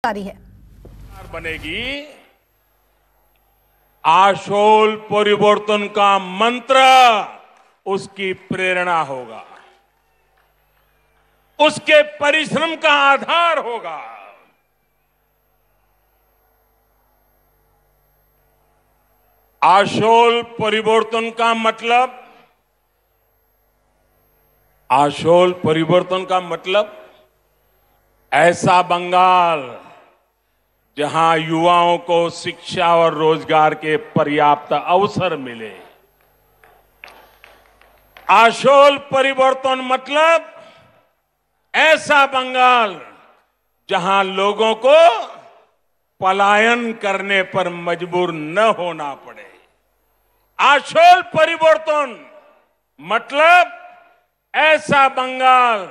जारी है। बनेगी आशोल परिवर्तन का मंत्र उसकी प्रेरणा होगा, उसके परिश्रम का आधार होगा। आशोल परिवर्तन का मतलब, आशोल परिवर्तन का मतलब ऐसा बंगाल जहां युवाओं को शिक्षा और रोजगार के पर्याप्त अवसर मिले। आशोल परिवर्तन मतलब ऐसा बंगाल जहां लोगों को पलायन करने पर मजबूर न होना पड़े। आशोल परिवर्तन मतलब ऐसा बंगाल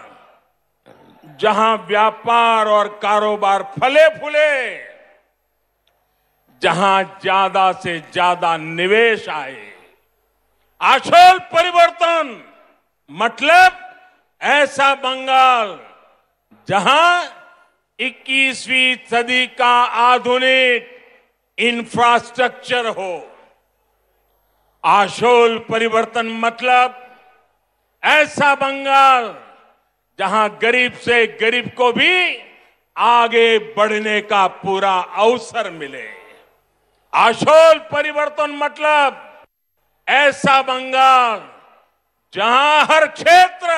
जहां व्यापार और कारोबार फले फूले, जहां ज्यादा से ज्यादा निवेश आए। आशोल परिवर्तन मतलब ऐसा बंगाल जहां 21वीं सदी का आधुनिक इंफ्रास्ट्रक्चर हो। आशोल परिवर्तन मतलब ऐसा बंगाल जहां गरीब से गरीब को भी आगे बढ़ने का पूरा अवसर मिले। आशोल परिवर्तन मतलब ऐसा बंगाल जहां हर क्षेत्र,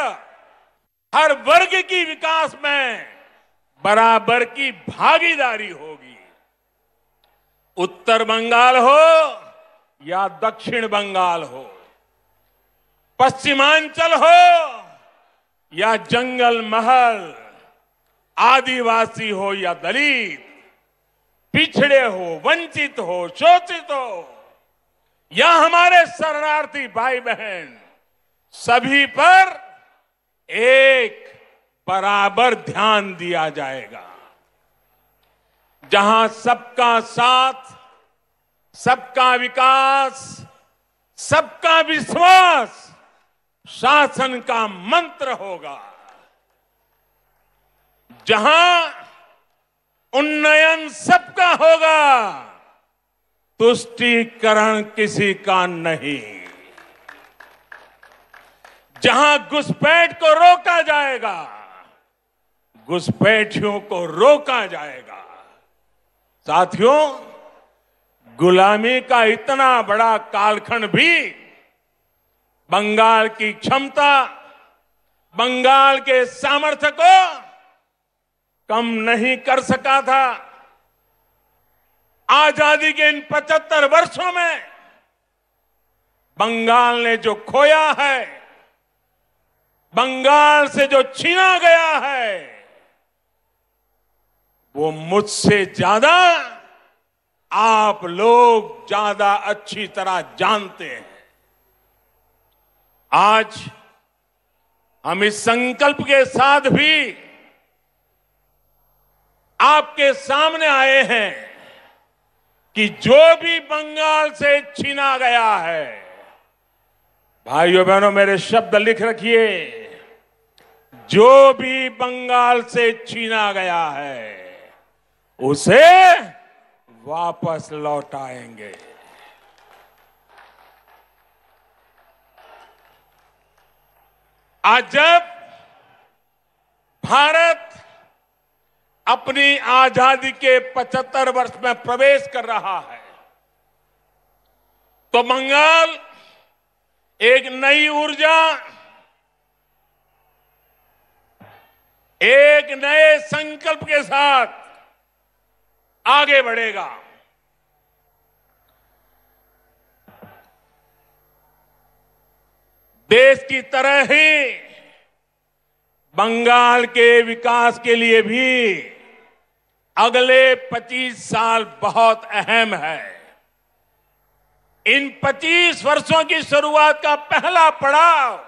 हर वर्ग की विकास में बराबर की भागीदारी होगी। उत्तर बंगाल हो या दक्षिण बंगाल हो, पश्चिमांचल हो या जंगल महल, आदिवासी हो या दलित, पिछड़े हो, वंचित हो, शोषित हो या हमारे शरणार्थी भाई बहन, सभी पर एक बराबर ध्यान दिया जाएगा। जहां सबका साथ, सबका विकास, सबका विश्वास शासन का मंत्र होगा। जहां उन्नयन सबका होगा, तुष्टीकरण किसी का नहीं। जहां घुसपैठ को रोका जाएगा, घुसपैठियों को रोका जाएगा। साथियों, गुलामी का इतना बड़ा कालखंड भी बंगाल की क्षमता, बंगाल के सामर्थ्य को कम नहीं कर सका था। आजादी के इन 75 वर्षों में बंगाल ने जो खोया है, बंगाल से जो छीना गया है, वो मुझसे ज्यादा आप लोग ज्यादा अच्छी तरह जानते हैं। आज हम इस संकल्प के साथ भी आपके सामने आए हैं कि जो भी बंगाल से छीना गया है, भाइयों बहनों मेरे शब्द लिख रखिए, जो भी बंगाल से छीना गया है उसे वापस लौटाएंगे। आज जब भारत अपनी आजादी के 75 वर्ष में प्रवेश कर रहा है, तो बंगाल एक नई ऊर्जा, एक नए संकल्प के साथ आगे बढ़ेगा। देश की तरह ही बंगाल के विकास के लिए भी अगले 25 साल बहुत अहम है। इन 25 वर्षों की शुरुआत का पहला पड़ाव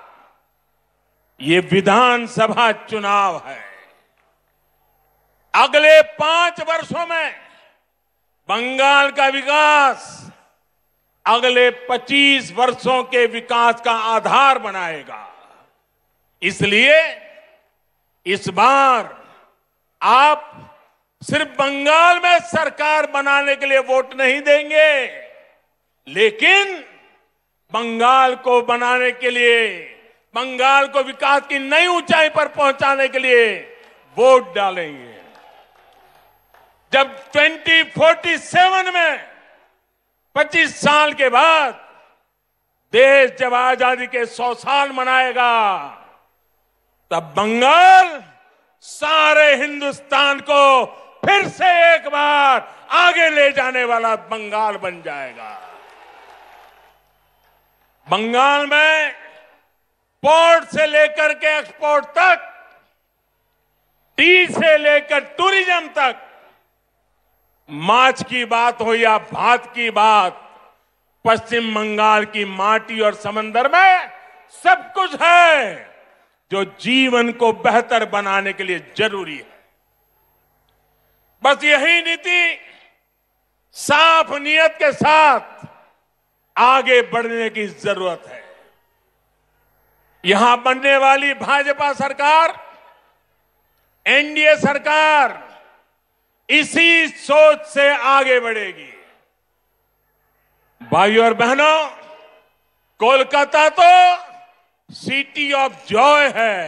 ये विधानसभा चुनाव है। अगले 5 वर्षों में बंगाल का विकास अगले 25 वर्षों के विकास का आधार बनाएगा। इसलिए इस बार आप सिर्फ बंगाल में सरकार बनाने के लिए वोट नहीं देंगे, लेकिन बंगाल को बनाने के लिए, बंगाल को विकास की नई ऊंचाई पर पहुंचाने के लिए वोट डालेंगे। जब 2047 में 25 साल के बाद देश जब आजादी के 100 साल मनाएगा, तब बंगाल सारे हिंदुस्तान को फिर से एक बार आगे ले जाने वाला बंगाल बन जाएगा। बंगाल में पोर्ट से लेकर के एक्सपोर्ट तक, टी से लेकर टूरिज्म तक, माछ की बात हो या भात की बात, पश्चिम बंगाल की माटी और समंदर में सब कुछ है जो जीवन को बेहतर बनाने के लिए जरूरी है। बस यही नीति साफ नीयत के साथ आगे बढ़ने की जरूरत है। यहां बनने वाली भाजपा सरकार, एनडीए सरकार इसी सोच से आगे बढ़ेगी। भाइयों और बहनों, कोलकाता तो सिटी ऑफ जॉय है।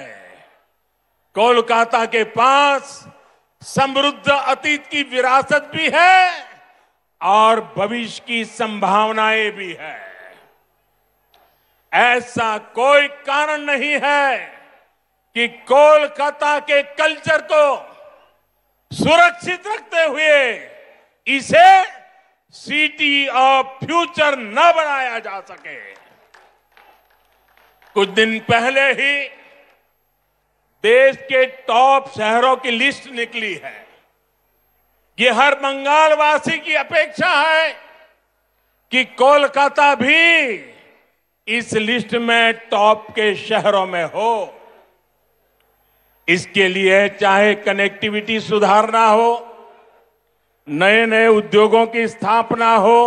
कोलकाता के पास समृद्ध अतीत की विरासत भी है और भविष्य की संभावनाएं भी है। ऐसा कोई कारण नहीं है कि कोलकाता के कल्चर को सुरक्षित रखते हुए इसे सिटी ऑफ फ्यूचर न बनाया जा सके। कुछ दिन पहले ही देश के टॉप शहरों की लिस्ट निकली है। ये हर बंगाल वासी की अपेक्षा है कि कोलकाता भी इस लिस्ट में टॉप के शहरों में हो। इसके लिए चाहे कनेक्टिविटी सुधारना हो, नए नए उद्योगों की स्थापना हो,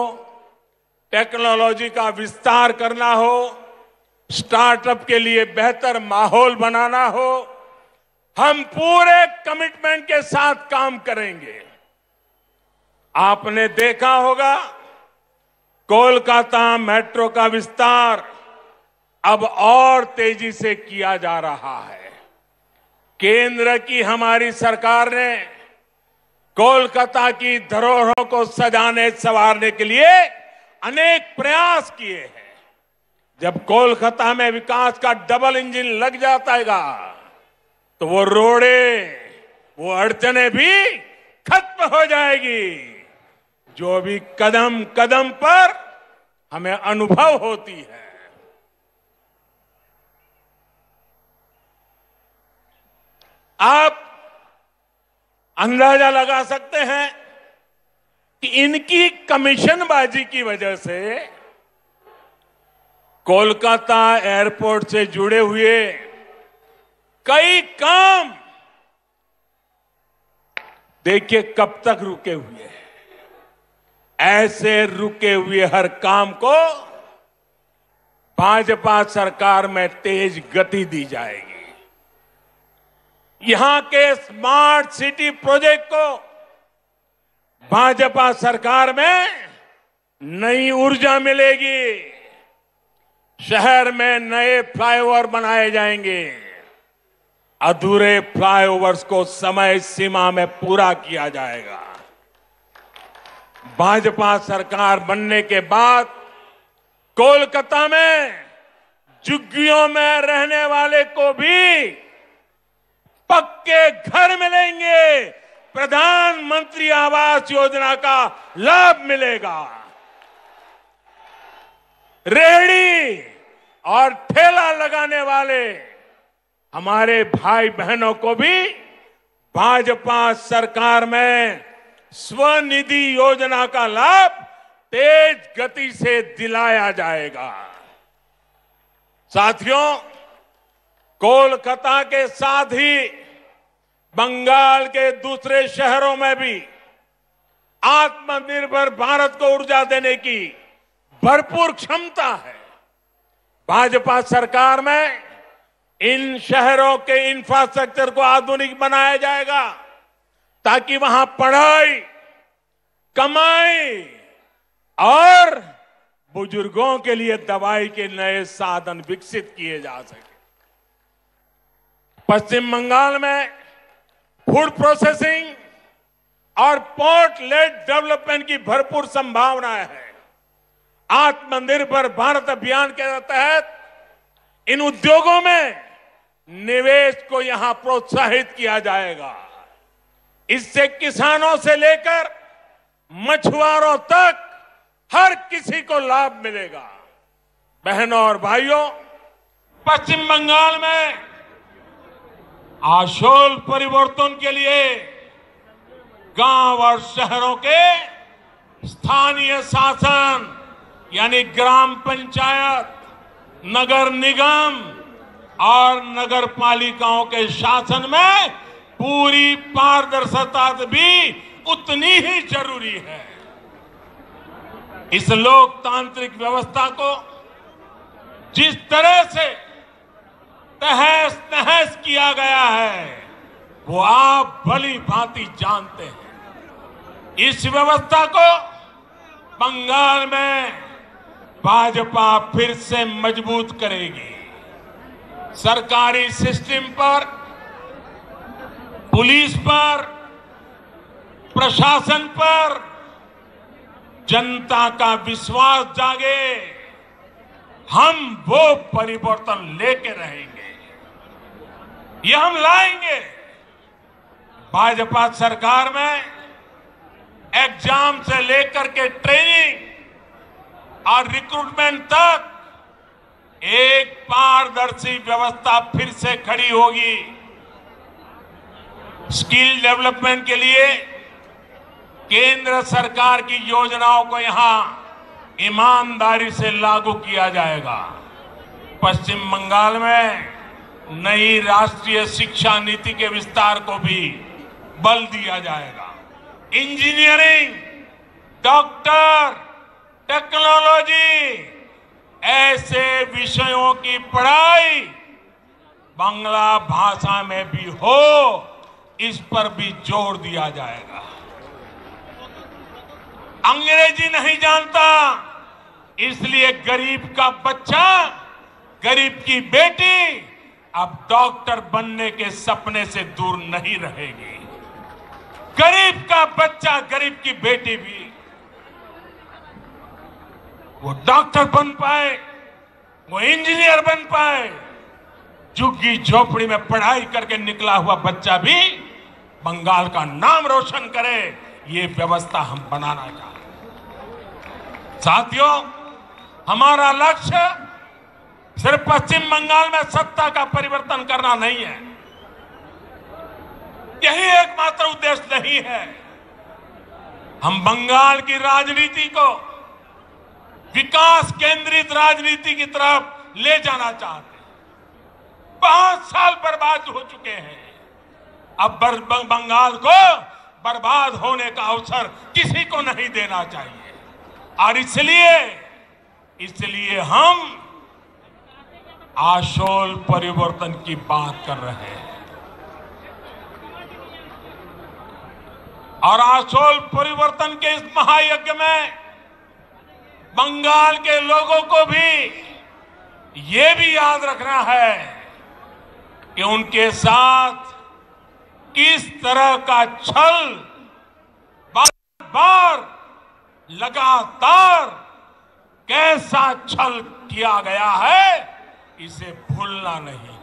टेक्नोलॉजी का विस्तार करना हो, स्टार्टअप के लिए बेहतर माहौल बनाना हो, हम पूरे कमिटमेंट के साथ काम करेंगे। आपने देखा होगा कोलकाता मेट्रो का विस्तार अब और तेजी से किया जा रहा है। केंद्र की हमारी सरकार ने कोलकाता की धरोहरों को सजाने संवारने के लिए अनेक प्रयास किए हैं। जब कोलकाता में विकास का डबल इंजन लग जाएगा तो वो रोड़े, वो अड़चने भी खत्म हो जाएगी जो भी कदम कदम पर हमें अनुभव होती है। आप अंदाजा लगा सकते हैं कि इनकी कमीशनबाजी की वजह से कोलकाता एयरपोर्ट से जुड़े हुए कई काम देखिए कब तक रुके हुए हैं। ऐसे रुके हुए हर काम को भाजपा सरकार में तेज गति दी जाएगी। यहां के स्मार्ट सिटी प्रोजेक्ट को भाजपा सरकार में नई ऊर्जा मिलेगी। शहर में नए फ्लाईओवर बनाए जाएंगे। अधूरे फ्लाईओवर्स को समय सीमा में पूरा किया जाएगा। भाजपा सरकार बनने के बाद कोलकाता में झुग्गियों में रहने वाले को भी पक्के घर मिलेंगे। प्रधानमंत्री आवास योजना का लाभ मिलेगा। रेहड़ी और ठेला लगाने वाले हमारे भाई बहनों को भी भाजपा सरकार में स्वनिधि योजना का लाभ तेज गति से दिलाया जाएगा। साथियों, कोलकाता के साथ ही बंगाल के दूसरे शहरों में भी आत्मनिर्भर भारत को ऊर्जा देने की भरपूर क्षमता है। भाजपा सरकार में इन शहरों के इंफ्रास्ट्रक्चर को आधुनिक बनाया जाएगा ताकि वहां पढ़ाई, कमाई और बुजुर्गों के लिए दवाई के नए साधन विकसित किए जा सके। पश्चिम बंगाल में फूड प्रोसेसिंग और पोर्ट लेड डेवलपमेंट की भरपूर संभावनाएं है। आत्मनिर्भर भारत अभियान के तहत इन उद्योगों में निवेश को यहां प्रोत्साहित किया जाएगा। इससे किसानों से लेकर मछुआरों तक हर किसी को लाभ मिलेगा। बहनों और भाइयों, पश्चिम बंगाल में आशोल परिवर्तन के लिए गांव और शहरों के स्थानीय शासन यानी ग्राम पंचायत, नगर निगम और नगर पालिकाओं के शासन में पूरी पारदर्शिता भी उतनी ही जरूरी है। इस लोकतांत्रिक व्यवस्था को जिस तरह से तहस नहस किया गया है वो आप भली भांति जानते हैं। इस व्यवस्था को बंगाल में भाजपा फिर से मजबूत करेगी। सरकारी सिस्टम पर, पुलिस पर, प्रशासन पर जनता का विश्वास जागे। हम वो परिवर्तन लेके रहेंगे, ये हम लाएंगे। भाजपा सरकार में एग्जाम से लेकर के ट्रेनिंग और रिक्रूटमेंट तक एक पारदर्शी व्यवस्था फिर से खड़ी होगी। स्किल डेवलपमेंट के लिए केंद्र सरकार की योजनाओं को यहां ईमानदारी से लागू किया जाएगा। पश्चिम बंगाल में नई राष्ट्रीय शिक्षा नीति के विस्तार को भी बल दिया जाएगा। इंजीनियरिंग, डॉक्टर, टेक्नोलॉजी ऐसे विषयों की पढ़ाई बांग्ला भाषा में भी हो, इस पर भी जोर दिया जाएगा। अंग्रेजी नहीं जानता, इसलिए गरीब का बच्चा, गरीब की बेटी अब डॉक्टर बनने के सपने से दूर नहीं रहेगी। गरीब का बच्चा, गरीब की बेटी भी वो डॉक्टर बन पाए, वो इंजीनियर बन पाए। झुग्गी झोपड़ी में पढ़ाई करके निकला हुआ बच्चा भी बंगाल का नाम रोशन करे, ये व्यवस्था हम बनाना चाहते हैं। साथियों, हमारा लक्ष्य सिर्फ पश्चिम बंगाल में सत्ता का परिवर्तन करना नहीं है, यही एकमात्र उद्देश्य नहीं है। हम बंगाल की राजनीति को विकास केंद्रित राजनीति की तरफ ले जाना चाहते हैं। बहुत साल बर्बाद हो चुके हैं, अब बंगाल को बर्बाद होने का अवसर किसी को नहीं देना चाहिए। और इसलिए हम आशोल परिवर्तन की बात कर रहे हैं। और आशोल परिवर्तन के इस महायज्ञ में बंगाल के लोगों को भी ये भी याद रखना है कि उनके साथ किस तरह का छल बार लगातार कैसा छल किया गया है, इसे भूलना नहीं।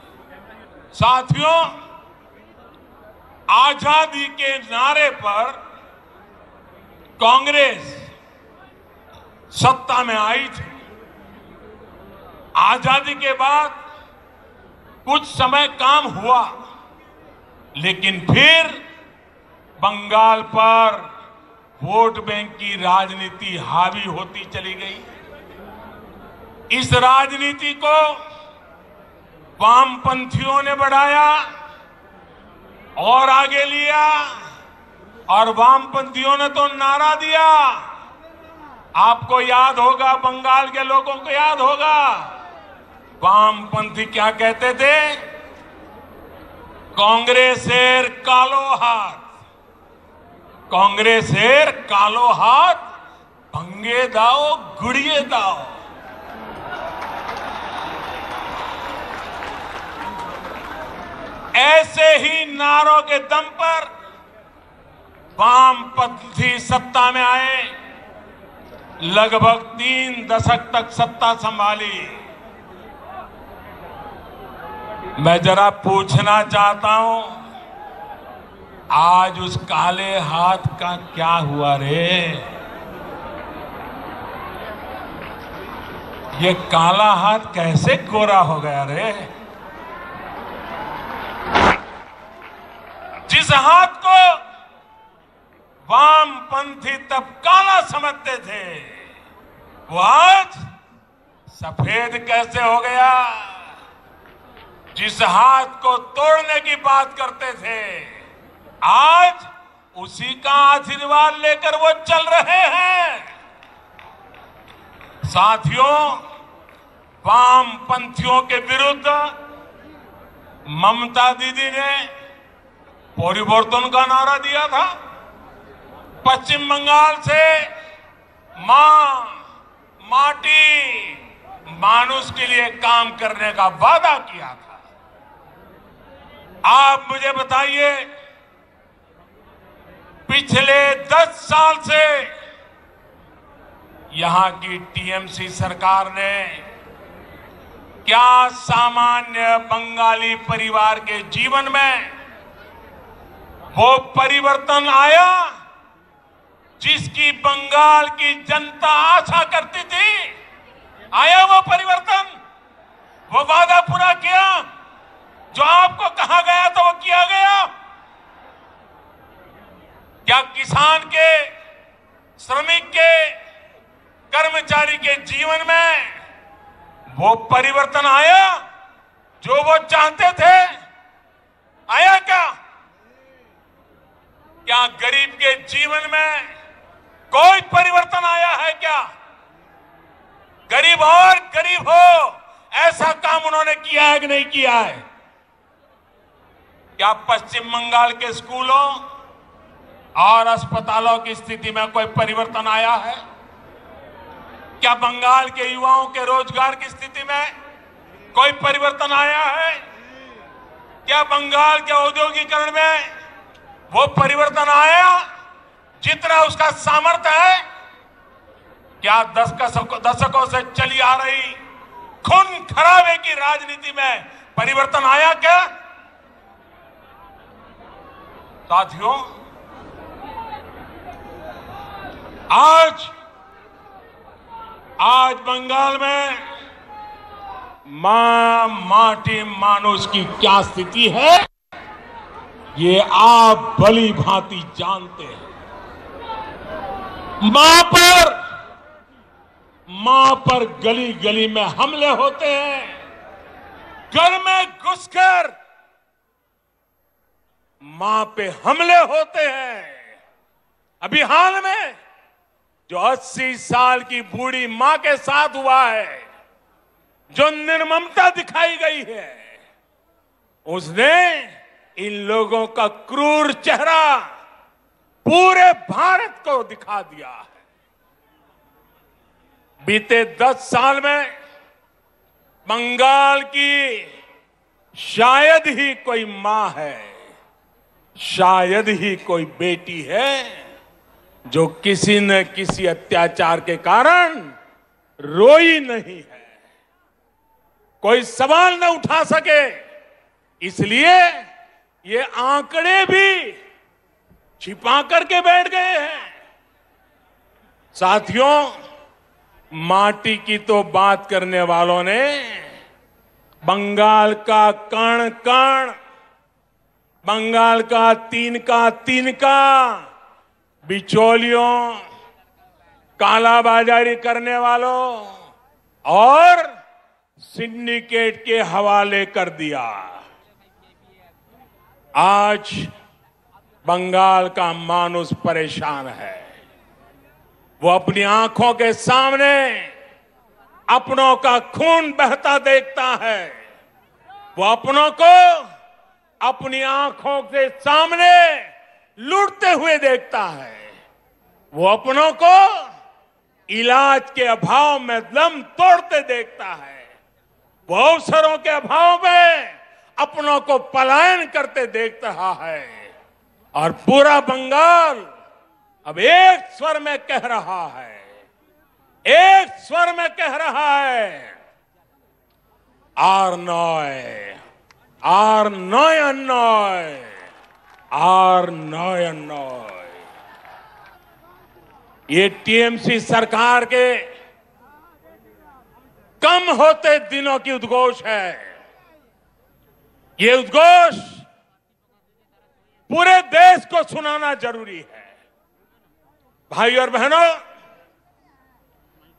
साथियों, आजादी के नारे पर कांग्रेस सत्ता में आई थी। आजादी के बाद कुछ समय काम हुआ, लेकिन फिर बंगाल पर वोट बैंक की राजनीति हावी होती चली गई। इस राजनीति को वामपंथियों ने बढ़ाया और आगे लिया, और वामपंथियों ने तो नारा दिया। आपको याद होगा, बंगाल के लोगों को याद होगा, वामपंथी क्या कहते थे? कांग्रेसेर कालो हाथ कांग्रेसेर कालो हाथ भंगे दाओ गुड़िए दाओ। ऐसे ही नारों के दम पर वामपंथी सत्ता में आए, लगभग 3 दशक तक सत्ता संभाली। मैं जरा पूछना चाहता हूं, आज उस काले हाथ का क्या हुआ रे? ये काला हाथ कैसे गोरा हो गया रे? जिस हाथ को वामपंथी तब काला समझते थे, वो आज सफेद कैसे हो गया? जिस हाथ को तोड़ने की बात करते थे, आज उसी का आशीर्वाद लेकर वो चल रहे हैं। साथियों, वामपंथियों के विरुद्ध ममता दीदी ने परिवर्तन का नारा दिया था। पश्चिम बंगाल से मां, माटी, मानुष के लिए काम करने का वादा किया था। आप मुझे बताइए, पिछले 10 साल से यहां की टीएमसी सरकार ने क्या सामान्य बंगाली परिवार के जीवन में वो परिवर्तन आया जिसकी बंगाल की जनता आशा करती थी? आया वो परिवर्तन? वो वादा पूरा किया? जो आपको कहा गया था वो किया गया? क्या किसान के, श्रमिक के, कर्मचारी के जीवन में वो परिवर्तन आया जो वो चाहते थे? आया क्या? क्या गरीब के जीवन में कोई परिवर्तन आया है क्या? गरीब और गरीब हो, ऐसा काम उन्होंने किया है कि नहीं किया है? क्या पश्चिम बंगाल के स्कूलों और अस्पतालों की स्थिति में कोई परिवर्तन आया है? क्या बंगाल के युवाओं के रोजगार की स्थिति में कोई परिवर्तन आया है? क्या बंगाल के औद्योगिकरण में वो परिवर्तन आया जितना उसका सामर्थ्य है? क्या दशकों से चली आ रही खून खराबे की राजनीति में परिवर्तन आया क्या? साथियों, आज बंगाल में मां, माटी, मानुष की क्या स्थिति है, ये आप भली भांति जानते हैं। मां पर गली गली में हमले होते हैं, घर में घुसकर मां पे हमले होते हैं। अभी हाल में जो 80 साल की बूढ़ी मां के साथ हुआ है, जो निर्ममता दिखाई गई है, उसने इन लोगों का क्रूर चेहरा पूरे भारत को दिखा दिया है। बीते 10 साल में बंगाल की शायद ही कोई मां है, शायद ही कोई बेटी है जो किसी न किसी अत्याचार के कारण रोई नहीं है, कोई सवाल न उठा सके। इसलिए ये आंकड़े भी छिपा करके बैठ गए हैं। साथियों, माटी की तो बात करने वालों ने बंगाल का कण कण, बंगाल का तिनका बिचौलियों, कालाबाजारी करने वालों और सिंडिकेट के हवाले कर दिया। आज बंगाल का मानुष परेशान है। वो अपनी आंखों के सामने अपनों का खून बहता देखता है। वो अपनों को अपनी आंखों के सामने लूटते हुए देखता है। वो अपनों को इलाज के अभाव में दम तोड़ते देखता है। वो अवसरों के अभाव में अपनों को पलायन करते देख रहा है। और पूरा बंगाल अब एक स्वर में कह रहा है, एक स्वर में कह रहा है, आर नॉय, आर नॉय नॉय, आर नॉय नॉय। ये टीएमसी सरकार के कम होते दिनों की उद्घोष है। ये उद्घोष पूरे देश को सुनाना जरूरी है। भाई और बहनों,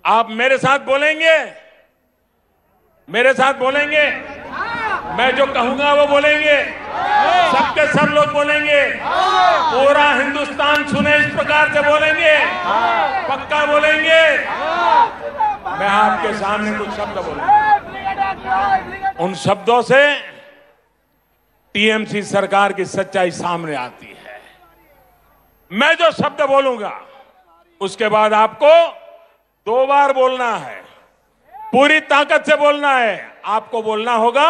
आप मेरे साथ बोलेंगे, मेरे साथ बोलेंगे। मैं जो कहूंगा वो बोलेंगे, सबके सब लोग बोलेंगे, पूरा हिंदुस्तान सुने इस प्रकार से बोलेंगे, पक्का बोलेंगे। मैं आपके सामने कुछ शब्द बोलूंगा, उन शब्दों से टीएमसी सरकार की सच्चाई सामने आती है। मैं जो शब्द बोलूंगा उसके बाद आपको 2 बार बोलना है, पूरी ताकत से बोलना है। आपको बोलना होगा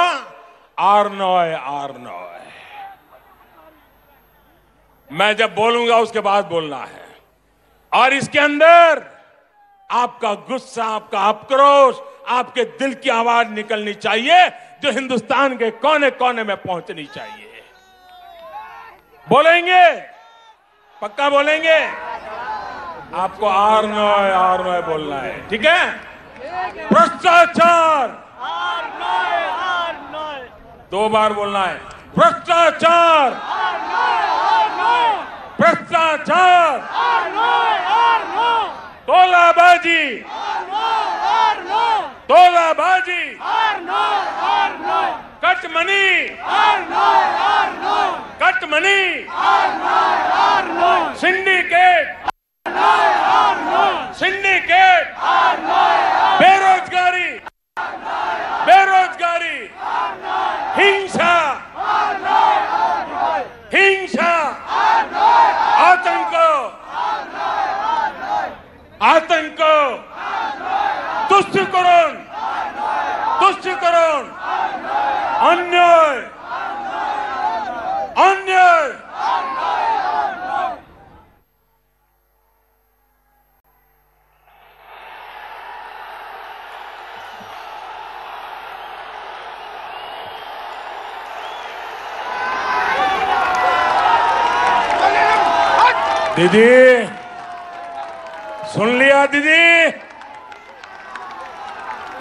आर नॉय, आर नॉय। मैं जब बोलूंगा उसके बाद बोलना है। और इसके अंदर आपका गुस्सा, आपका आक्रोश, आपके दिल की आवाज निकलनी चाहिए, जो हिंदुस्तान के कोने कोने में पहुंचनी चाहिए। बोलेंगे, पक्का बोलेंगे। आपको आर नॉय बोलना है, ठीक है। भ्रष्टाचार, 2 बार बोलना है। भ्रष्टाचार, भ्रष्टाचार, तोलाबाजी, तोलाबाजी, कटमनी, कटमनी, सिंडिकेट, सिंडिकेट, बेरोजगारी, बेरोजगारी, हिंसा, हिंसा, आतंक, आतंक, तुष्टिकरण, तुष्टिकरण, अन्याय, अन्याय। दीदी, सुन लिया दीदी?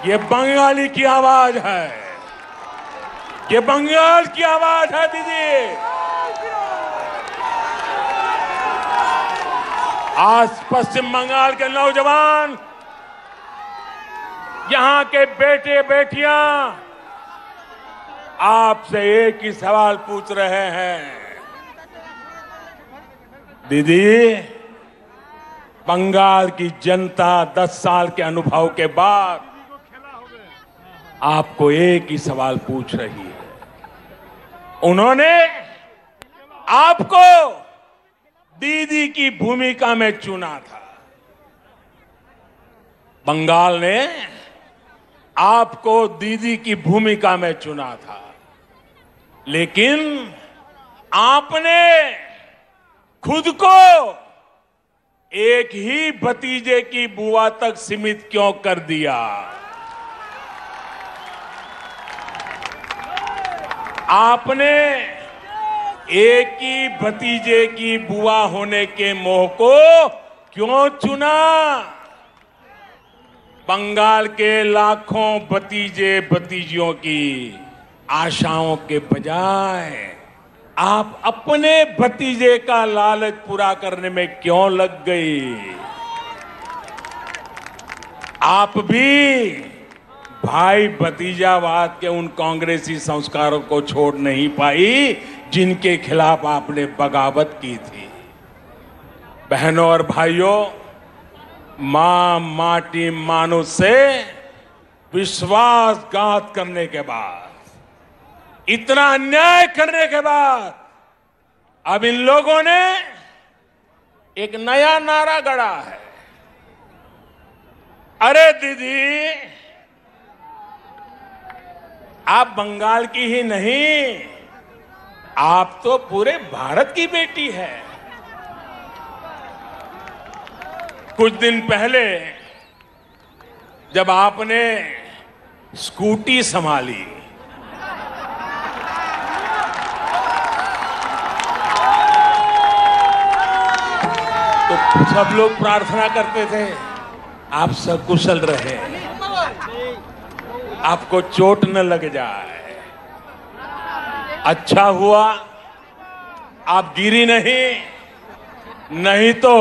ये बंगाली की आवाज है, ये बंगाल की आवाज है दीदी। आज पश्चिम बंगाल के नौजवान, यहां के बेटे बेटियां आपसे एक ही सवाल पूछ रहे हैं। दीदी, बंगाल की जनता 10 साल के अनुभव के बाद आपको एक ही सवाल पूछ रही है। उन्होंने आपको दीदी की भूमिका में चुना था। बंगाल ने आपको दीदी की भूमिका में चुना था, लेकिन आपने खुद को एक ही भतीजे की बुआ तक सीमित क्यों कर दिया? आपने एक ही भतीजे की बुआ होने के मोह को क्यों चुना? बंगाल के लाखों भतीजे भतीजियों की आशाओं के बजाय आप अपने भतीजे का लालच पूरा करने में क्यों लग गई? आप भी भाई भतीजावाद के उन कांग्रेसी संस्कारों को छोड़ नहीं पाई जिनके खिलाफ आपने बगावत की थी। बहनों और भाइयों, मां माटी मानुष से विश्वासघात करने के बाद, इतना अन्याय करने के बाद अब इन लोगों ने एक नया नारा गढ़ा है। अरे दीदी, आप बंगाल की ही नहीं, आप तो पूरे भारत की बेटी है। कुछ दिन पहले जब आपने स्कूटी संभाली, तो सब लोग प्रार्थना करते थे आप सकुशल रहे, आपको चोट न लग जाए। अच्छा हुआ आप गिरी नहीं तो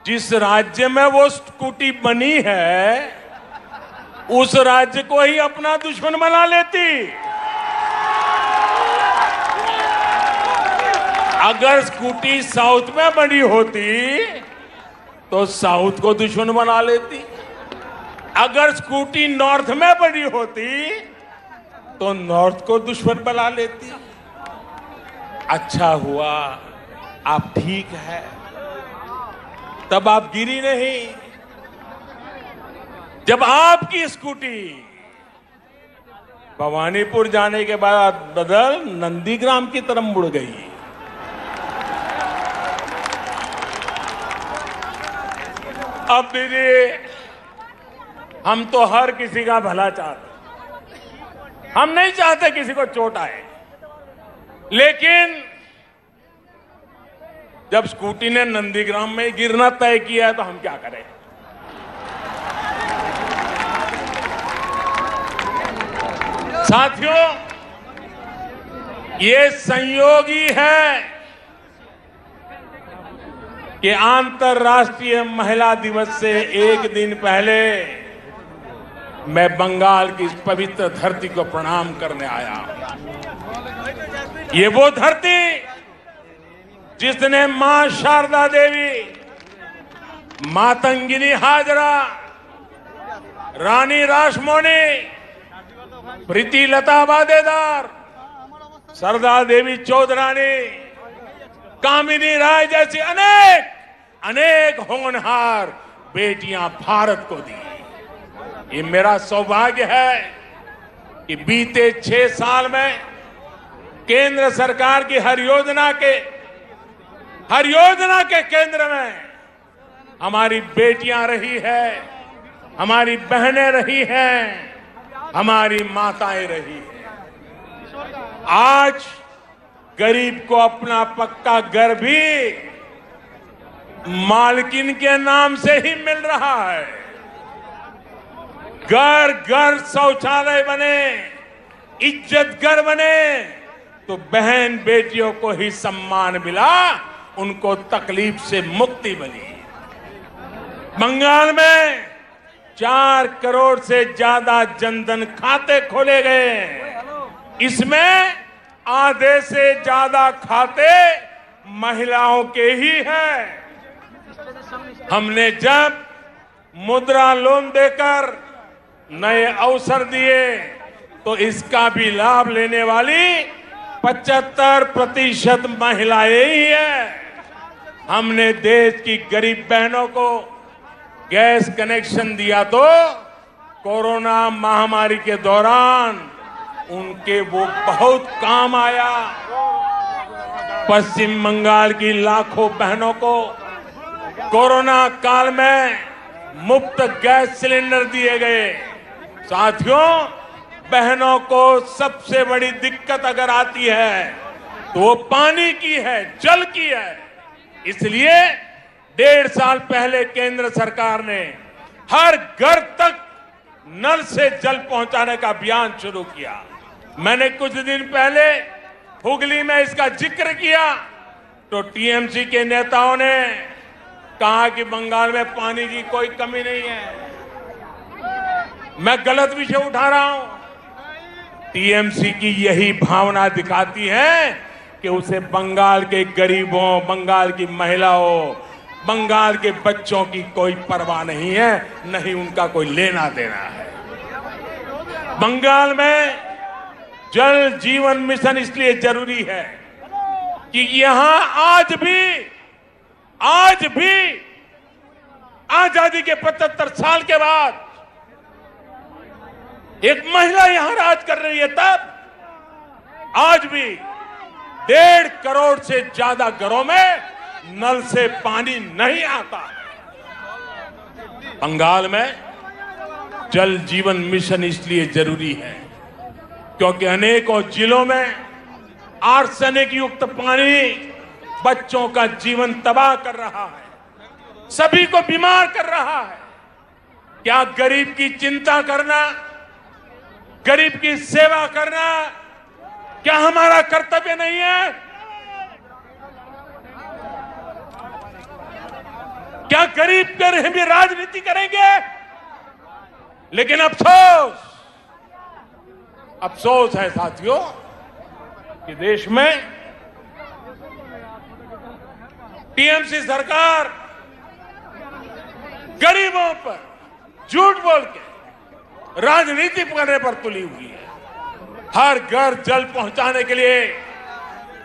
जिस राज्य में वो स्कूटी बनी है उस राज्य को ही अपना दुश्मन बना लेती। अगर स्कूटी साउथ में बनी होती तो साउथ को दुश्मन बना लेती, अगर स्कूटी नॉर्थ में बनी होती तो नॉर्थ को दुश्मन बना लेती। अच्छा हुआ आप ठीक है, तब आप गिरी नहीं। जब आपकी स्कूटी भवानीपुर जाने के बाद बदल नंदीग्राम की तरफ मुड़ गई, अब दीदी हम तो हर किसी का भला चाहते, हम नहीं चाहते किसी को चोट आए, लेकिन जब स्कूटी ने नंदीग्राम में गिरना तय किया है तो हम क्या करें। साथियों, ये संयोग ही है कि अंतर्राष्ट्रीय महिला दिवस से एक दिन पहले मैं बंगाल की इस पवित्र धरती को प्रणाम करने आया। ये वो धरती जिसने मां शारदा देवी, मातंगिनी हाजरा, रानी रासमोनी, प्रीति लता वादेदार, सरदार देवी चौधरानी, कामिनी राय जैसी अनेक होनहार बेटियां भारत को दी। ये मेरा सौभाग्य है कि बीते 6 साल में केंद्र सरकार की हर योजना के केंद्र में हमारी बेटियां रही है, हमारी बहनें रही हैं, हमारी माताएं रही हैं। आज गरीब को अपना पक्का घर भी मालकिन के नाम से ही मिल रहा है। घर घर शौचालय बने, इज्जत घर बने, तो बहन बेटियों को ही सम्मान मिला, उनको तकलीफ से मुक्ति मिली। बंगाल में 4 करोड़ से ज्यादा जनधन खाते खोले गए, इसमें आधे से ज्यादा खाते महिलाओं के ही हैं। हमने जब मुद्रा लोन देकर नए अवसर दिए तो इसका भी लाभ लेने वाली 75% महिलाएं ही हैं। हमने देश की गरीब बहनों को गैस कनेक्शन दिया तो कोरोना महामारी के दौरान उनके वो बहुत काम आया। पश्चिम बंगाल की लाखों बहनों को कोरोना काल में मुफ्त गैस सिलेंडर दिए गए। साथियों, बहनों को सबसे बड़ी दिक्कत अगर आती है तो वो पानी की है, जल की है। इसलिए 1.5 साल पहले केंद्र सरकार ने हर घर तक नल से जल पहुंचाने का अभियान शुरू किया। मैंने कुछ दिन पहले हुगली में इसका जिक्र किया तो टीएमसी के नेताओं ने कहा कि बंगाल में पानी की कोई कमी नहीं है। मैं गलत विषय उठा रहा हूं। टीएमसी की यही भावना दिखाती है कि उसे बंगाल के गरीबों, बंगाल की महिलाओं, बंगाल के बच्चों की कोई परवाह नहीं है, नहीं उनका कोई लेना देना है। बंगाल में जल जीवन मिशन इसलिए जरूरी है कि यहां आज भी आजादी के 75 साल के बाद एक महिला यहां राज कर रही है, तब आज भी 1.5 करोड़ से ज्यादा घरों में नल से पानी नहीं आता। बंगाल में जल जीवन मिशन इसलिए जरूरी है क्योंकि अनेकों जिलों में आर्सेनिक युक्त पानी बच्चों का जीवन तबाह कर रहा है, सभी को बीमार कर रहा है। क्या गरीब की चिंता करना, गरीब की सेवा करना क्या हमारा कर्तव्य नहीं है? क्या गरीब के भी राजनीति करेंगे? लेकिन अफसोस है साथियों कि देश में टीएमसी सरकार गरीबों पर झूठ बोल के राजनीति करने पर तुली हुई है। हर घर जल पहुंचाने के लिए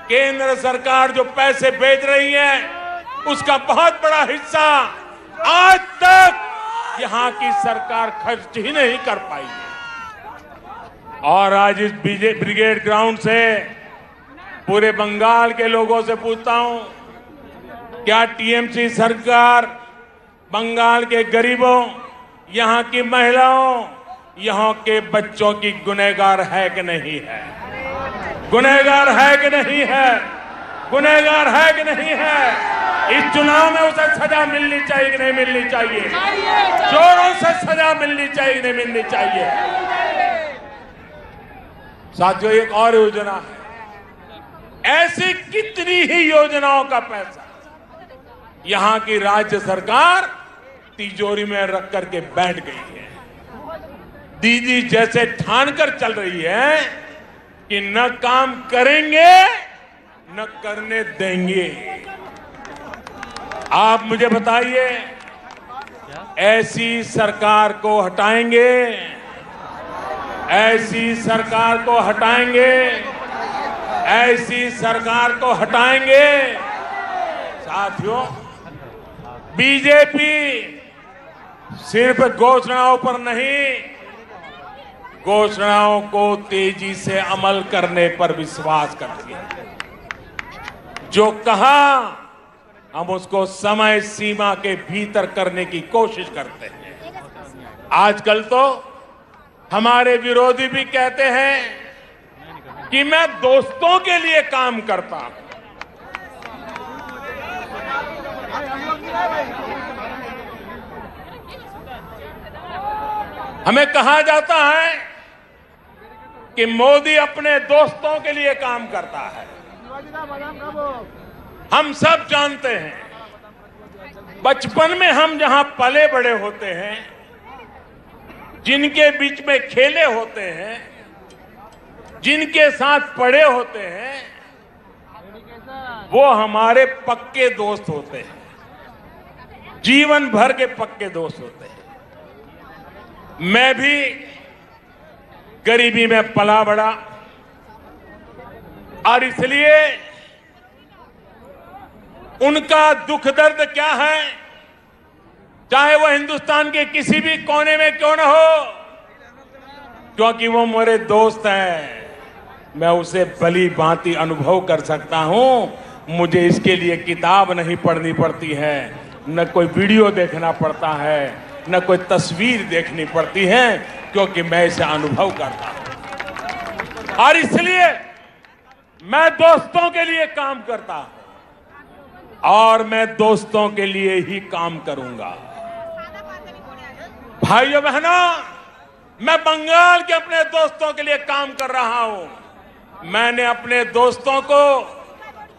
केंद्र सरकार जो पैसे भेज रही है, उसका बहुत बड़ा हिस्सा आज तक यहां की सरकार खर्च ही नहीं कर पाई है। और आज इस ब्रिगेड ग्राउंड से पूरे बंगाल के लोगों से पूछता हूं, क्या टीएमसी सरकार बंगाल के गरीबों, यहां की महिलाओं, यहां के बच्चों की गुनहगार है कि नहीं है? गुनहगार है कि नहीं है? गुनहगार है कि नहीं है? इस चुनाव में उसे सजा मिलनी चाहिए कि नहीं मिलनी चाहिए? जोरों से सजा मिलनी चाहिए कि नहीं मिलनी चाहिए? साथियों, एक और योजना है, ऐसी कितनी ही योजनाओं का पैसा यहां की राज्य सरकार तिजोरी में रख करके बैठ गई है। दीदी जैसे ठान कर चल रही है कि न काम करेंगे न करने देंगे। आप मुझे बताइए, ऐसी सरकार को हटाएंगे? ऐसी सरकार को हटाएंगे? ऐसी सरकार को हटाएंगे? साथियों, बीजेपी सिर्फ घोषणाओं पर नहीं, घोषणाओं को तेजी से अमल करने पर विश्वास करती है। जो कहा हम उसको समय सीमा के भीतर करने की कोशिश करते हैं। आजकल तो हमारे विरोधी भी कहते हैं कि मैं दोस्तों के लिए काम करता हूं। हमें कहा जाता है कि मोदी अपने दोस्तों के लिए काम करता है। हम सब जानते हैं, बचपन में हम जहां पले बड़े होते हैं, जिनके बीच में खेले होते हैं, जिनके साथ पढ़े होते हैं, वो हमारे पक्के दोस्त होते हैं, जीवन भर के पक्के दोस्त होते हैं। मैं भी गरीबी में पला बड़ा और इसलिए उनका दुख दर्द क्या है, चाहे वो हिंदुस्तान के किसी भी कोने में क्यों न हो, क्योंकि वो मेरे दोस्त हैं, मैं उसे भली भांति अनुभव कर सकता हूं। मुझे इसके लिए किताब नहीं पढ़नी पड़ती है, न कोई वीडियो देखना पड़ता है, न कोई तस्वीर देखनी पड़ती है, क्योंकि मैं इसे अनुभव करता हूं। और इसलिए मैं दोस्तों के लिए काम करता हूं और मैं दोस्तों के लिए ही काम करूंगा। भाइयों बहनों, मैं बंगाल के अपने दोस्तों के लिए काम कर रहा हूं। मैंने अपने दोस्तों को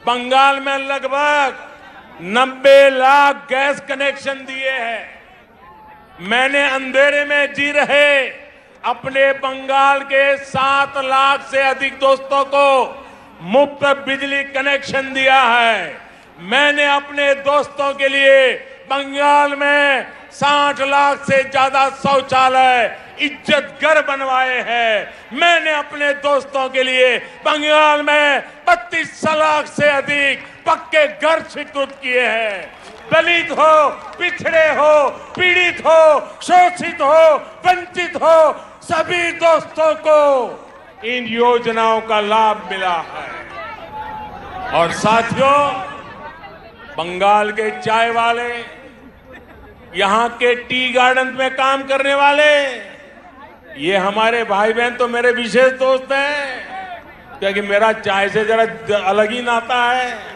बंगाल में लगभग 90 लाख गैस कनेक्शन दिए हैं। मैंने अंधेरे में जी रहे अपने बंगाल के 7 लाख से अधिक दोस्तों को मुफ्त बिजली कनेक्शन दिया है। मैंने अपने दोस्तों के लिए बंगाल में 60 लाख से ज्यादा शौचालय इज्जतगर बनवाए हैं। मैंने अपने दोस्तों के लिए बंगाल में 32 लाख से अधिक पक्के घर स्वीकृत किए हैं। दलित हो, पिछड़े हो, पीड़ित हो, शोषित हो, वंचित हो, सभी दोस्तों को इन योजनाओं का लाभ मिला है। और साथियों, बंगाल के चाय वाले, यहां के टी गार्डन में काम करने वाले, ये हमारे भाई बहन तो मेरे विशेष दोस्त हैं, क्योंकि मेरा चाय से जरा अलग ही नाता है।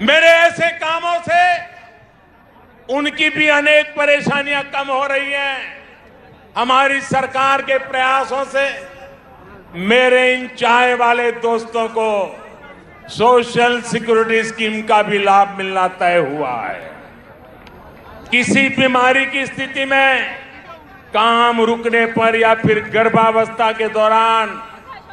मेरे ऐसे कामों से उनकी भी अनेक परेशानियां कम हो रही हैं। हमारी सरकार के प्रयासों से मेरे इन चाय वाले दोस्तों को सोशल सिक्योरिटी स्कीम का भी लाभ मिलना तय हुआ है। किसी बीमारी की स्थिति में काम रुकने पर या फिर गर्भावस्था के दौरान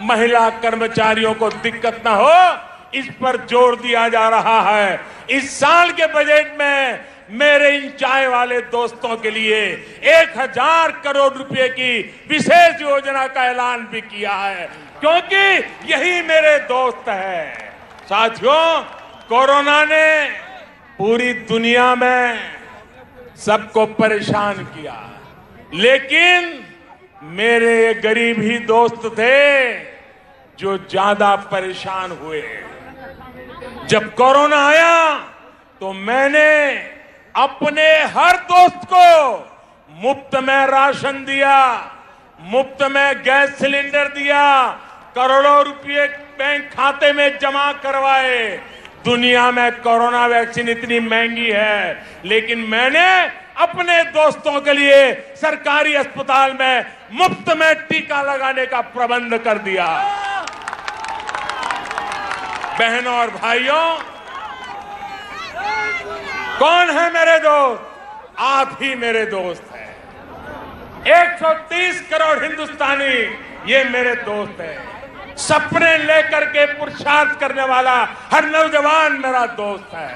महिला कर्मचारियों को दिक्कत न हो, इस पर जोर दिया जा रहा है। इस साल के बजट में मेरे इन चाय वाले दोस्तों के लिए 1000 करोड़ रुपए की विशेष योजना का ऐलान भी किया है, क्योंकि यही मेरे दोस्त हैं। साथियों, कोरोना ने पूरी दुनिया में सबको परेशान किया, लेकिन मेरे ये गरीब ही दोस्त थे जो ज्यादा परेशान हुए। जब कोरोना आया तो मैंने अपने हर दोस्त को मुफ्त में राशन दिया, मुफ्त में गैस सिलेंडर दिया, करोड़ों रुपए बैंक खाते में जमा करवाए। दुनिया में कोरोना वैक्सीन इतनी महंगी है, लेकिन मैंने अपने दोस्तों के लिए सरकारी अस्पताल में मुफ्त में टीका लगाने का प्रबंध कर दिया। बहनों और भाइयों, कौन है मेरे दोस्त? आप ही मेरे दोस्त हैं। 130 करोड़ हिंदुस्तानी ये मेरे दोस्त हैं। सपने लेकर के पुरुषार्थ करने वाला हर नौजवान मेरा दोस्त है।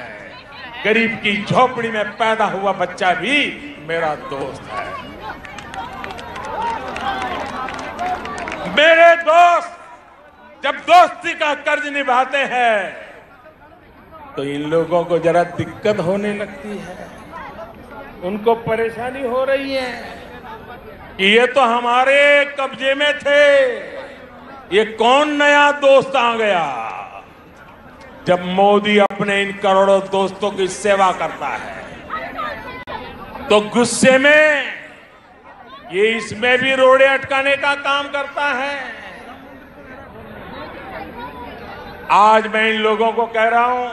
गरीब की झोपड़ी में पैदा हुआ बच्चा भी मेरा दोस्त है। मेरे दोस्त जब दोस्ती का कर्ज निभाते हैं तो इन लोगों को जरा दिक्कत होने लगती है, उनको परेशानी हो रही है कि ये तो हमारे कब्जे में थे, ये कौन नया दोस्त आ गया। जब मोदी अपने इन करोड़ों दोस्तों की सेवा करता है तो गुस्से में ये इसमें भी रोड़े अटकाने का काम करता है। आज मैं इन लोगों को कह रहा हूं,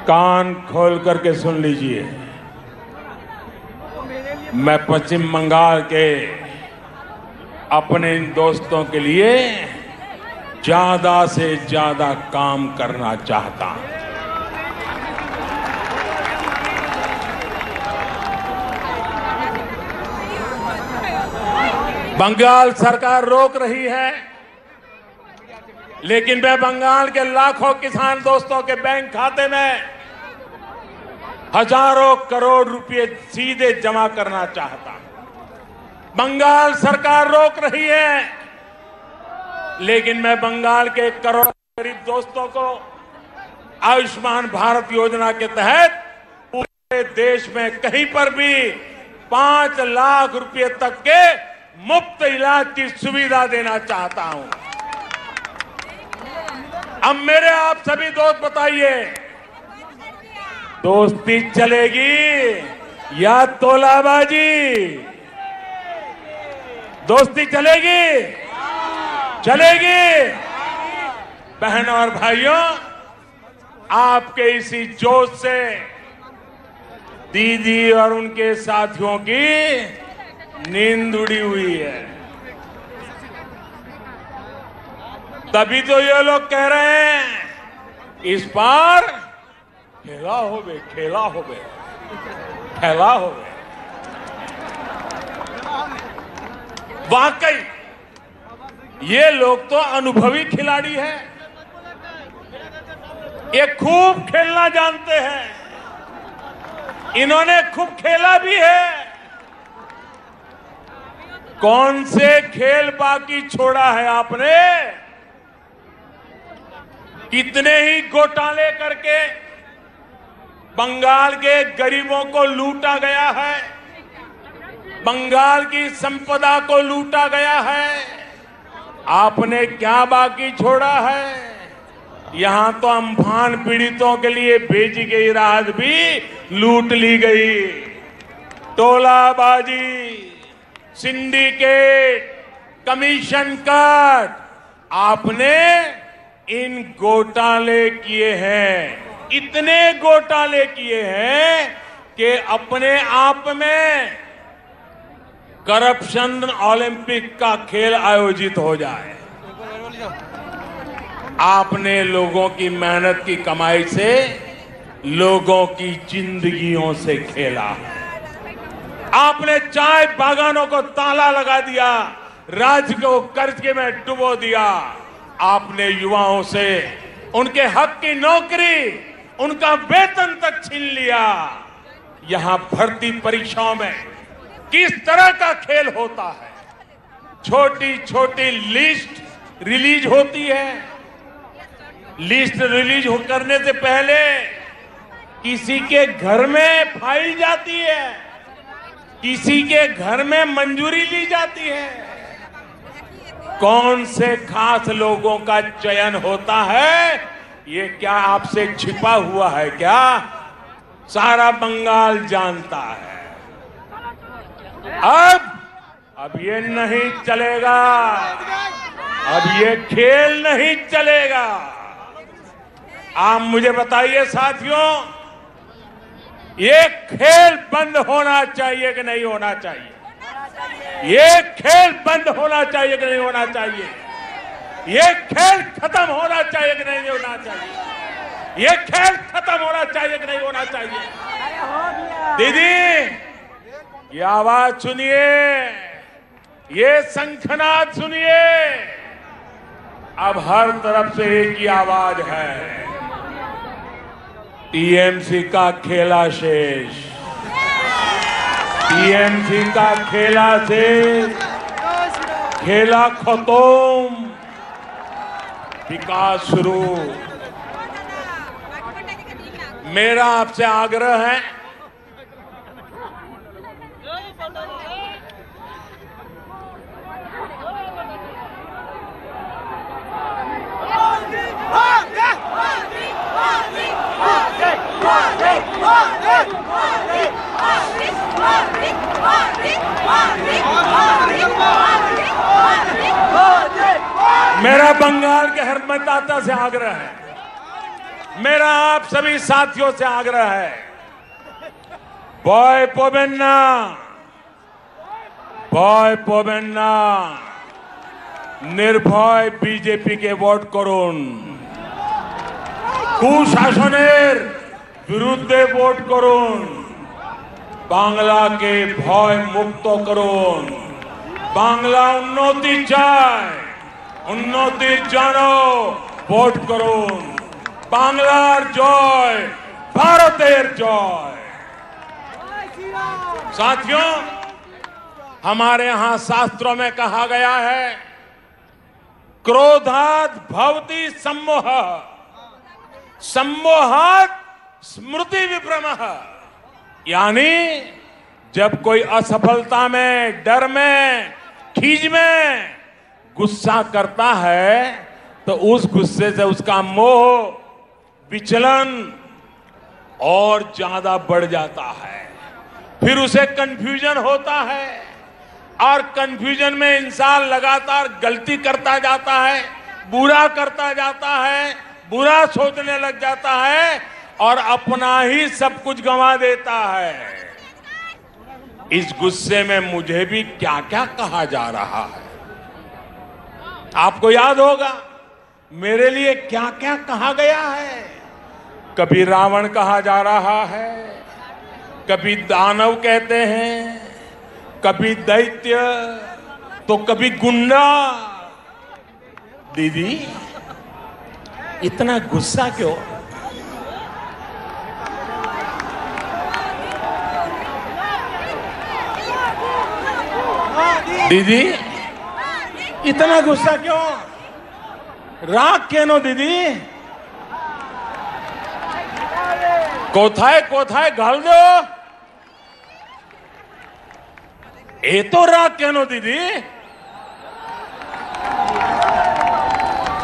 कान खोल करके सुन लीजिए। मैं पश्चिम बंगाल के अपने इन दोस्तों के लिए ज्यादा से ज्यादा काम करना चाहता हूं। बंगाल सरकार रोक रही है, लेकिन मैं बंगाल के लाखों किसान दोस्तों के बैंक खाते में हजारों करोड़ रुपए सीधे जमा करना चाहता हूं। बंगाल सरकार रोक रही है, लेकिन मैं बंगाल के करोड़ों गरीब दोस्तों को आयुष्मान भारत योजना के तहत पूरे देश में कहीं पर भी 5 लाख रुपए तक के मुफ्त इलाज की सुविधा देना चाहता हूं। अब मेरे आप सभी दोस्त बताइए, दोस्ती चलेगी या तोलाबाजी? दोस्ती चलेगी? चलेगी। बहनों और भाइयों, आपके इसी जोश से दीदी और उनके साथियों की नींद उड़ी हुई है। तभी तो ये लोग कह रहे हैं इस बार खेला होवे, खेला होवे, खेला होवे। वाकई ये लोग तो अनुभवी खिलाड़ी हैं, ये खूब खेलना जानते हैं। इन्होंने खूब खेला भी है। कौन से खेल बाकी छोड़ा है आपने? कितने ही घोटाले करके बंगाल के गरीबों को लूटा गया है, बंगाल की संपदा को लूटा गया है। आपने क्या बाकी छोड़ा है? यहां तो अम्फान पीड़ितों के लिए भेजी गई राहत भी लूट ली गई। टोलाबाजी, सिंडिकेट, कमीशन कट, आपने इन घोटाले किए हैं। इतने घोटाले किए हैं कि अपने आप में करप्शन ओलंपिक का खेल आयोजित हो जाए। आपने लोगों की मेहनत की कमाई से लोगों की जिंदगियों से खेला। आपने चाय बागानों को ताला लगा दिया, राज्य को कर्ज में डुबो दिया। आपने युवाओं से उनके हक की नौकरी, उनका वेतन तक छीन लिया। यहां भर्ती परीक्षाओं में किस तरह का खेल होता है? छोटी छोटी लिस्ट रिलीज होती है। लिस्ट रिलीज करने से पहले किसी के घर में फाइल जाती है, किसी के घर में मंजूरी ली जाती है। कौन से खास लोगों का चयन होता है, ये क्या आपसे छिपा हुआ है क्या? सारा बंगाल जानता है। अब ये नहीं चलेगा, अब ये खेल नहीं चलेगा। आप मुझे बताइए साथियों, ये खेल बंद होना चाहिए कि नहीं होना चाहिए? ये खेल बंद होना चाहिए कि नहीं होना चाहिए? ये खेल खत्म होना चाहिए कि नहीं होना चाहिए? ये खेल खत्म होना चाहिए कि नहीं होना चाहिए? दीदी, ये आवाज सुनिए, ये शंखनाद सुनिए। अब हर तरफ से एक ही आवाज है, टीएमसी का खेला शेष, टीएमसी का खेला शेष, खेला खत्म, विकास शुरू। मेरा आपसे आग्रह है, मेरा बंगाल के हर मतदाता से आग्रह है, मेरा आप सभी साथियों से आग्रह है, बॉय पोबेन्ना, बॉय पोबेन्ना, निर्भय बीजेपी के वोट করুন, কুশাসনের বিরুদ্ধে ভোট করুন, বাংলাকে ভয় মুক্ত করুন। বাংলা উন্নতি চায়, উন্নতির জন্য ভোট করুন। বাংলার জয়, ভারতের জয়। साथियों, हमारे यहां शास्त्रों में कहा गया है, क्रोधात् भवति सम्मोह, सम्मोहात् स्मृति विभ्रमः। यानी जब कोई असफलता में, डर में, खीज में गुस्सा करता है तो उस गुस्से से उसका मोह, विचलन और ज्यादा बढ़ जाता है। फिर उसे कंफ्यूजन होता है और कंफ्यूजन में इंसान लगातार गलती करता जाता है, बुरा करता जाता है, बुरा सोचने लग जाता है और अपना ही सब कुछ गंवा देता है। इस गुस्से में मुझे भी क्या क्या कहा जा रहा है, आपको याद होगा मेरे लिए क्या क्या कहा गया है। कभी रावण कहा जा रहा है, कभी दानव कहते हैं, कभी दैत्य, तो कभी गुंडा। दीदी, इतना गुस्सा क्यों? दीदी इतना गुस्सा क्यों? राग क्यों दीदी? कोथाए घाल दो। ये तो राग क्यों दीदी?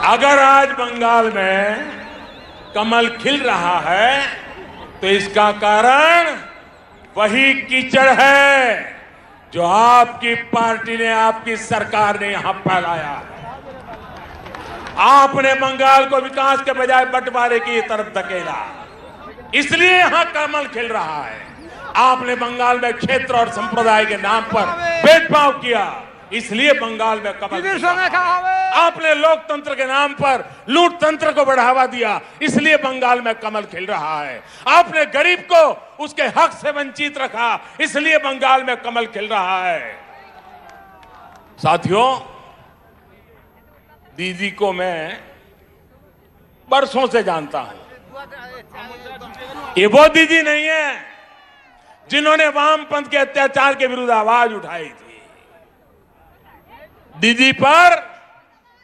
अगर आज बंगाल में कमल खिल रहा है तो इसका कारण वही कीचड़ है जो आपकी पार्टी ने, आपकी सरकार ने यहां फैलाया है। आपने बंगाल को विकास के बजाय बंटवारे की तरफ धकेला, इसलिए यहां कमल खिल रहा है। आपने बंगाल में क्षेत्र और संप्रदाय के नाम पर भेदभाव किया, इसलिए बंगाल में कमल खिल रहा है। आपने लोकतंत्र के नाम पर लूट तंत्र को बढ़ावा दिया, इसलिए बंगाल में कमल खिल रहा है। आपने गरीब को उसके हक से वंचित रखा, इसलिए बंगाल में कमल खिल रहा है। साथियों, दीदी को मैं बरसों से जानता हूं। ये वो दीदी नहीं है जिन्होंने वामपंथ के अत्याचार के विरुद्ध आवाज उठाई थी। दीदी पर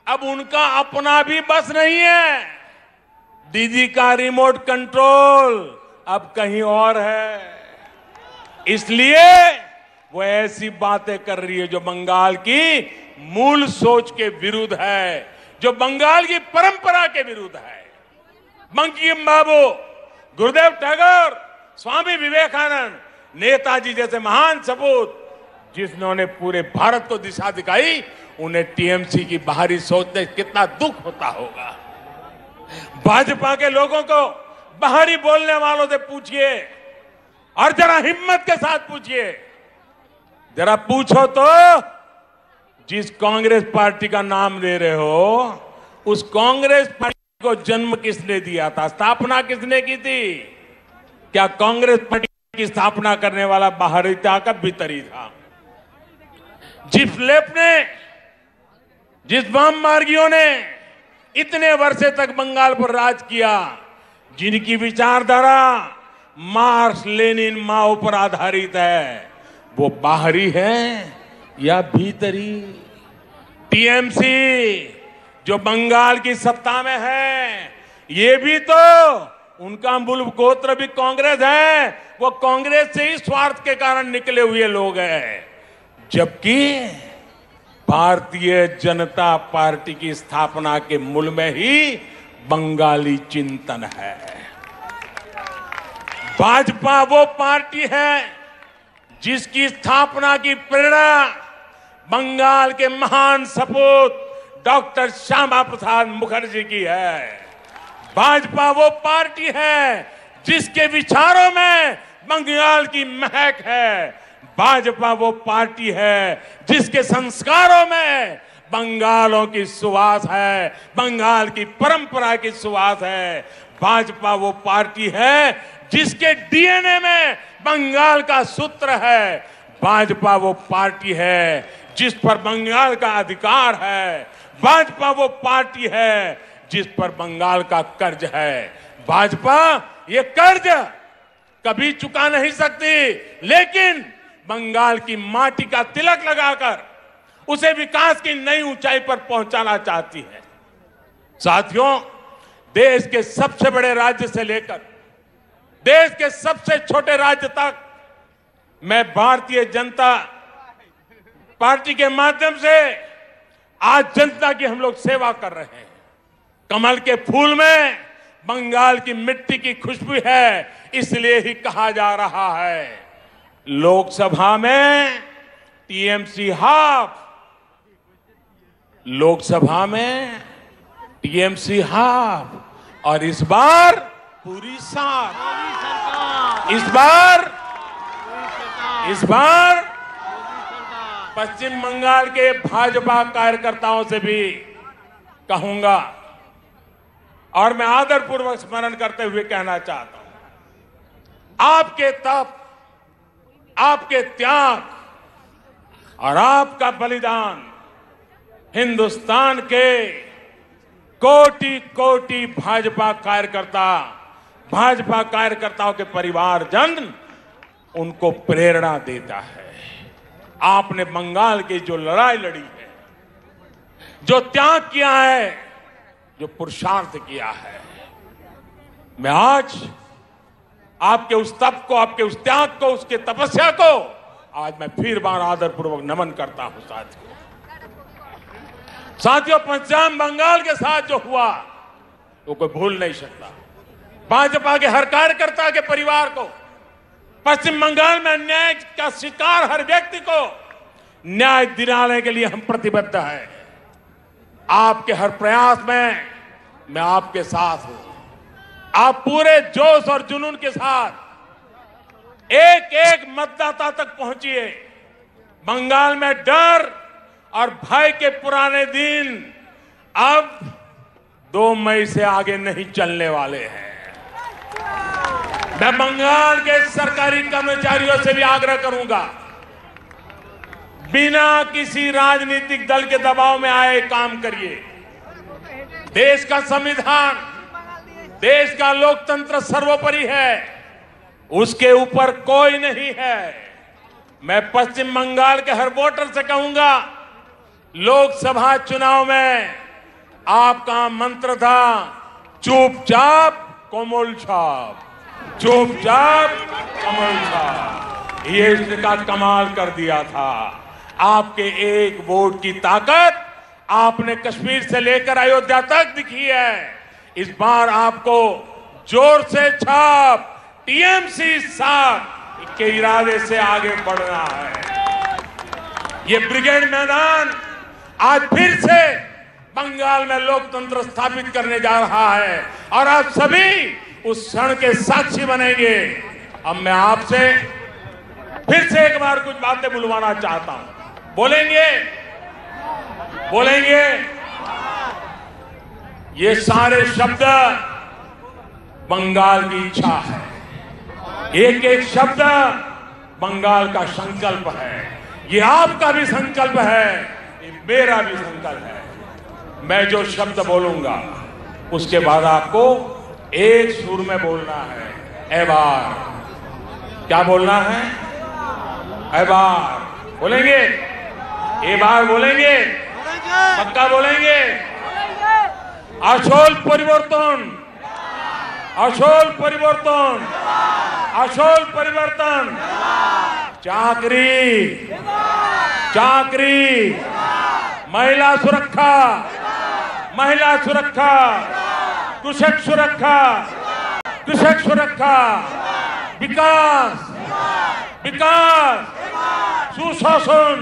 अब उनका अपना भी बस नहीं है। दीदी का रिमोट कंट्रोल अब कहीं और है, इसलिए वो ऐसी बातें कर रही है जो बंगाल की मूल सोच के विरुद्ध है, जो बंगाल की परंपरा के विरुद्ध है। बंकिम बाबू, गुरुदेव टैगोर, स्वामी विवेकानंद, नेताजी जैसे महान सपूत जिन्होंने पूरे भारत को दिशा दिखाई, उन्हें टीएमसी की बाहरी सोच से कितना दुख होता होगा। भाजपा के लोगों को बाहरी बोलने वालों से पूछिए और जरा हिम्मत के साथ पूछिए, जरा पूछो तो जिस कांग्रेस पार्टी का नाम ले रहे हो, उस कांग्रेस पार्टी को जन्म किसने दिया था, स्थापना किसने की थी? क्या कांग्रेस पार्टी की स्थापना करने वाला बाहरी था का भीतरी था? जिस लेफ्ट ने, जिस वाम मार्गियों ने इतने वर्षे तक बंगाल पर राज किया, जिनकी विचारधारा मार्क्स, लेनिन, माओ पर आधारित है, वो बाहरी है या भीतरी? टीएमसी जो बंगाल की सत्ता में है, ये भी तो उनका मूल गोत्र भी कांग्रेस है। वो कांग्रेस से ही स्वार्थ के कारण निकले हुए लोग हैं, जबकि भारतीय जनता पार्टी की स्थापना के मूल में ही बंगाली चिंतन है। भाजपा वो पार्टी है जिसकी स्थापना की प्रेरणा बंगाल के महान सपूत डॉक्टर श्यामा प्रसाद मुखर्जी की है। भाजपा वो पार्टी है जिसके विचारों में बंगाल की महक है। भाजपा वो पार्टी है जिसके संस्कारों में बंगालों की सुवास है, बंगाल की परंपरा की सुवास है। भाजपा वो पार्टी है जिसके डीएनए में बंगाल का सूत्र है। भाजपा वो पार्टी है जिस पर बंगाल का अधिकार है। भाजपा वो पार्टी है जिस पर बंगाल का कर्ज है। भाजपा ये कर्ज कभी चुका नहीं सकती, लेकिन बंगाल की माटी का तिलक लगाकर उसे विकास की नई ऊंचाई पर पहुंचाना चाहती है। साथियों, देश के सबसे बड़े राज्य से लेकर देश के सबसे छोटे राज्य तक मैं भारतीय जनता पार्टी के माध्यम से आज जनता की हम लोग सेवा कर रहे हैं। कमल के फूल में बंगाल की मिट्टी की खुशबू है, इसलिए ही कहा जा रहा है लोकसभा में टीएमसी हाफ, लोकसभा में टीएमसी हाफ और इस बार पूरी साथ। इस बार पश्चिम बंगाल के भाजपा कार्यकर्ताओं से भी कहूंगा और मैं आदरपूर्वक स्मरण करते हुए कहना चाहता हूं, आपके तप, आपके त्याग और आपका बलिदान हिंदुस्तान के कोटि कोटि भाजपा कार्यकर्ताओं के परिवारजन उनको प्रेरणा देता है। आपने बंगाल की जो लड़ाई लड़ी है, जो त्याग किया है, जो पुरुषार्थ किया है, मैं आज आपके उस तप को, आपके उस त्याग को, उसके तपस्या को आज मैं फिर बार आदरपूर्वक नमन करता हूं। साथियों, पश्चिम बंगाल के साथ जो हुआ वो कोई भूल नहीं सकता। भाजपा के हर कार्यकर्ता के परिवार को, पश्चिम बंगाल में अन्याय का शिकार हर व्यक्ति को न्याय दिलाने के लिए हम प्रतिबद्ध हैं। आपके हर प्रयास में मैं आपके साथ हूं। आप पूरे जोश और जुनून के साथ एक एक मतदाता तक पहुंचिए। बंगाल में डर और भय के पुराने दिन अब 2 मई से आगे नहीं चलने वाले हैं। मैं बंगाल के सरकारी कर्मचारियों से भी आग्रह करूंगा, बिना किसी राजनीतिक दल के दबाव में आए काम करिए। देश का संविधान, देश का लोकतंत्र सर्वोपरि है, उसके ऊपर कोई नहीं है। मैं पश्चिम बंगाल के हर वोटर से कहूंगा, लोकसभा चुनाव में आपका मंत्र था चुपचाप कोमल छाप, चुपचाप कमल छाप। ये इसका कमाल कर दिया था। आपके एक वोट की ताकत आपने कश्मीर से लेकर अयोध्या तक दिखी है। इस बार आपको जोर से छाप, टीएमसी साथ के इरादे से आगे बढ़ना है। ये ब्रिगेड मैदान आज फिर से बंगाल में लोकतंत्र स्थापित करने जा रहा है और आप सभी उस क्षण के साक्षी बनेंगे। अब मैं आपसे फिर से एक बार कुछ बातें बुलवाना चाहता हूं। बोलेंगे? बोलेंगे? ये सारे शब्द बंगाल की इच्छा है। एक एक शब्द बंगाल का संकल्प है। ये आपका भी संकल्प है, ये मेरा भी संकल्प है। मैं जो शब्द बोलूंगा उसके बाद आपको एक सुर में बोलना है। ए बार, क्या बोलना है? ए बार बोलेंगे? ए बार बोलेंगे? पक्का बोलेंगे? আসল পরিবর্তন, আসল পরিবর্তন, আসল পরিবর্তন। চাকরি, চাকরি, महिला सुरक्षा, महिला सुरक्षा, कृषक सुरक्षा, कृषक सुरक्षा, विकास, विकास, सुशासन,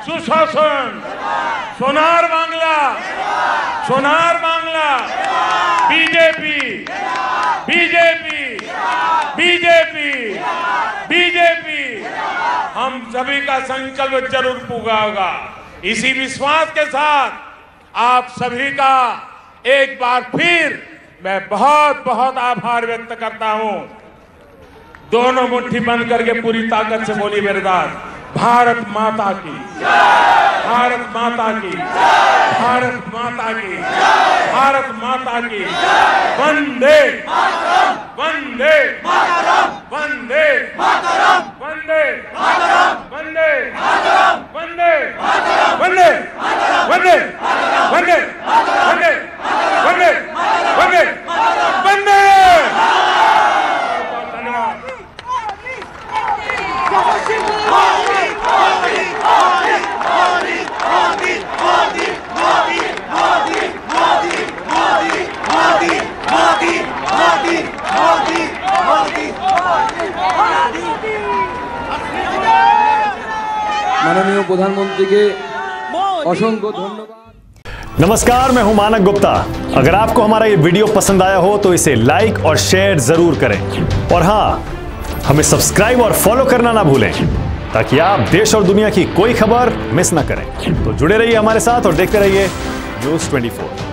सुशासन, सोनार बांग्ला, सोनार Bangla, BJP, BJP, BJP, BJP. हम सभी का संकल्प जरूर पूरा होगा। इसी विश्वास के साथ आप सभी का एक बार फिर मैं बहुत बहुत आभार व्यक्त करता हूं। दोनों मुट्ठी बंद करके पूरी ताकत से बोली मेरे दास, भारत माता की, भारत माता की, भारत माता की, भारत माता की। वंदे वंदे वंदे वंदे वंदे वंदे वंदे वंदे वंदे वंदे वंदे वंदे वंदे। माननीय प्रधानमंत्री के असंख्य धन्यवाद। नमस्कार, मैं हूं मानक गुप्ता। अगर आपको हमारा ये वीडियो पसंद आया हो तो इसे लाइक और शेयर जरूर करें और हाँ, हमें सब्सक्राइब और फॉलो करना ना भूलें ताकि आप देश और दुनिया की कोई खबर मिस ना करें। तो जुड़े रहिए हमारे साथ और देखते रहिए News 24।